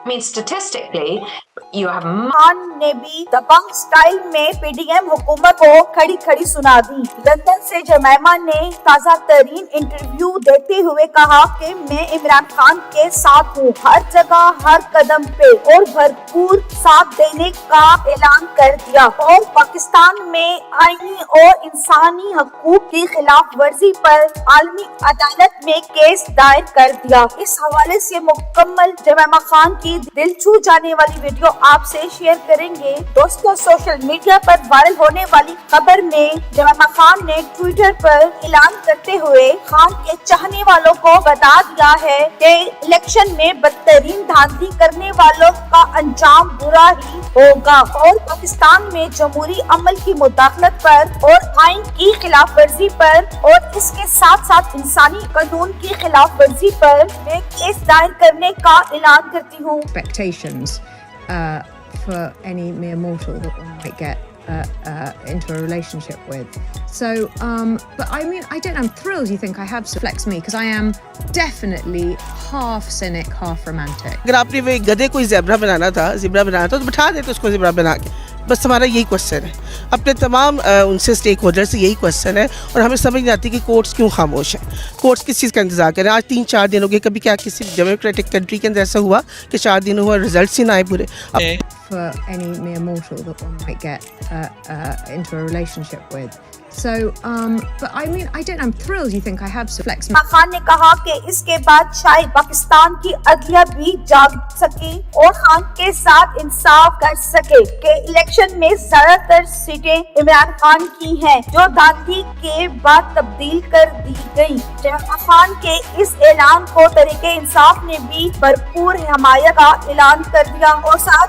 I mean, statistically, you have Khan ने भी दबंग style में पीडीएम हुकूमत को खड़ी खड़ी सुना दी। लंदन से जमैमा ने ताज़ा तरीन इंटरव्यू देते हुए कहा कि मैं इमरान खान के साथ हूँ, हर जगह हर कदम पे, और भरपूर साथ देने का ऐलान कर दिया, और पाकिस्तान में आईनी और इंसानी हकूक की खिलाफ वर्जी पर आलमी अदालत में केस दायर कर दिया। इस हवाले से मुकम्मल जमैमा खान की दिल छू जाने वाली वीडियो आपसे शेयर करेंगे। दोस्तों, सोशल मीडिया पर वायरल होने वाली खबर में जमैमा खान ने ट्विटर पर ऐलान करते हुए खान के चाहने वालों को बता दिया है कि इलेक्शन में बदतरीन धांधली करने वालों का अंजाम बुरा ही होगा, और पाकिस्तान में जमहूरी अमल की मुदाखलत पर और आइन की खिलाफ वर्जी पर और इसके साथ साथ इंसानी कानून की खिलाफ वर्जी पर मैं केस दायर करने का ऐलान करती हूँ। Expectations for any mere mortal that one might get into a relationship with. So, but I mean, I don't know, I'm thrilled you think I have flex me, because I am definitely half cynic, half romantic. अगर आपने वो एक गधे को zebra बनाना था तो बिठा देते उसको ज़ेब्रा बना के। बस हमारा यही क्वेश्चन है, अपने तमाम उनसे स्टेक होल्डर से यही क्वेश्चन है, और हमें समझ नहीं आती कि कोर्ट्स क्यों खामोश हैं। कोर्ट्स किस चीज़ का इंतजार करें? आज 3-4 दिन हो गए, कभी क्या किसी डेमोक्रेटिक कंट्री के अंदर ऐसा हुआ कि 4 दिन हुआ रिजल्ट्स ही ना आए पूरे। For any mere mortal that one might get into a relationship with. So, but I mean, I don't know, I'm thrilled you think I have flex me. Khan ने कहा कि इसके बाद शायद पाकिस्तान की अदलिया भी जाग सके और खान के साथ इंसाफ कर सके कि इलेक्शन में ज्यादातर सीटें इमरान खान की हैं, जो धांधली के बाद तब्दील कर दी गई। जमैमा खान के इस ऐलान को तरीके इंसाफ ने भी भरपूर हमायत का ऐलान कर दिया, और साथ